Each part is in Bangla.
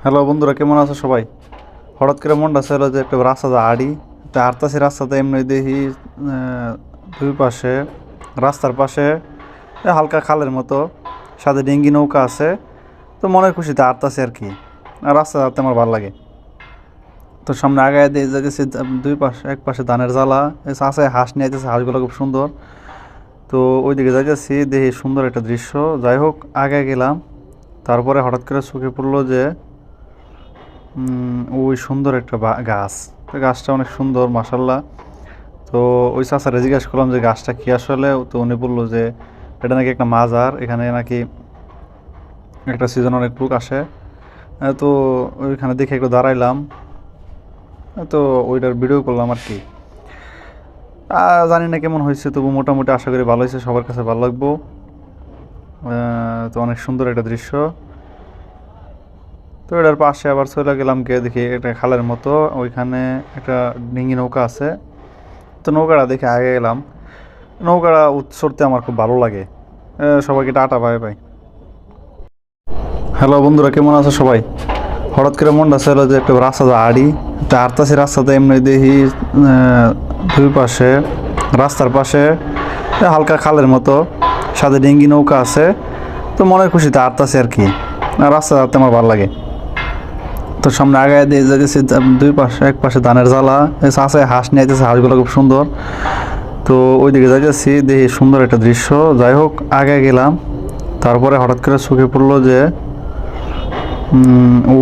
হ্যালো বন্ধুরা, কেমন আছো সবাই? হঠাৎ করে মনটা ছিল যে একটা রাস্তা আড়ি তা হাঁটতাছি, রাস্তাতে এমনি দেখি দুই পাশে, রাস্তার পাশে হালকা খালের মতো সাথে ডিঙ্গি নৌকা আছে। তো মনের খুশিতে হাঁটতাছি আর কি। আর রাস্তা হাঁটতে আমার ভালো লাগে। তো সামনে আগায় দিয়ে দেখেছি দুই পাশে, এক পাশে ধানের জ্বালা আছে, হাঁস নিয়ে যেতেছে, হাঁসগুলো খুব সুন্দর। তো ওইদিকে যাইতেছি, দেখি সুন্দর একটা দৃশ্য। যাই হোক, আগে গেলাম। তারপরে হঠাৎ করে চোখে পড়লো যে ওই সুন্দর একটা গাছ। তো গাছটা অনেক সুন্দর, মাশাল্লাহ। তো ওই চাচারে জিজ্ঞাসা করলাম যে গাছটা কি আসলে। তো উনি বললো যে এটা নাকি একটা মাজার, এখানে নাকি একটা সিজন অনেক লোক আসে। তো ওইখানে দেখে একটু দাঁড়াইলাম। তো ওইটার ভিডিও করলাম আর কি। জানি না কেমন হয়েছে, তবু মোটামুটি আশা করি ভালো হয়েছে, সবার কাছে ভালো লাগবো। তো অনেক সুন্দর একটা দৃশ্য। তো এটার পাশে আবার চলে গেলাম, গিয়ে দেখি একটা খালের মতো, ওইখানে একটা ডিঙি নৌকা আছে। তো নৌকাটা দেখে আগে গেলাম। নৌকাটা চড়তে আমার খুব ভালো লাগে। সবাইকে টাটা, বাই বাই। হ্যালো বন্ধুরা, কেমন আছো সবাই? হঠাৎ করে মনটা ছিল যে একটা রাস্তা আড়ি তা হাঁটতাছি, রাস্তাতে এমনি দেখি দুই পাশে, রাস্তার পাশে হালকা খালের মতো সাথে ডিঙ্গি নৌকা আছে। তো মনের খুশিতে হাঁটতাছি আর কি। আর রাস্তা হাঁটতে আমার ভালো লাগে। তো সামনে আগায় দিয়ে দেখেছি দুই পাশে, এক পাশে ধানের জ্বালা আছে, হাঁস নিয়ে যেতেছে, হাঁসগুলো খুব সুন্দর। তো ওইদিকে যাইতেছি, দেখি সুন্দর একটা দৃশ্য। যাই হোক, আগে গেলাম। তারপরে হঠাৎ করে চোখে পড়লো যে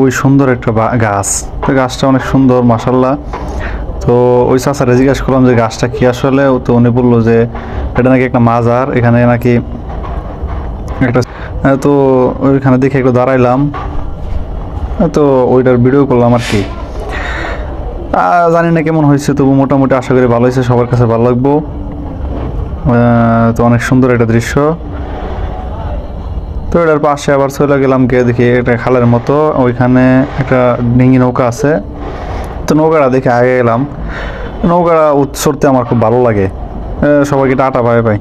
ওই সুন্দর একটা গাছ। তো গাছটা অনেক সুন্দর, মাশাল্লাহ। তো ওই চাচারে জিজ্ঞাসা করলাম যে গাছটা কি আসলে। তো উনি বললো যে এটা নাকি একটা মাজার, এখানে নাকি একটা। তো ওইখানে দেখে একটু দাঁড়াইলাম। তো ওইটার ভিডিও করলাম আর কি। জানি না কেমন হয়েছে, তবু মোটামুটি আশা করি ভালো হয়েছে, সবার কাছে ভালো লাগবো। তো অনেক সুন্দর একটা দৃশ্য। তো এটার পাশে আবার চলে গেলাম, গিয়ে দেখি একটা খালের মতো, ওইখানে একটা ডিঙি নৌকা আছে। তো নৌকাটা দেখে আগে গেলাম। নৌকাটা চড়তে আমার খুব ভালো লাগে। সবাইকে টাটা, বাই বাই।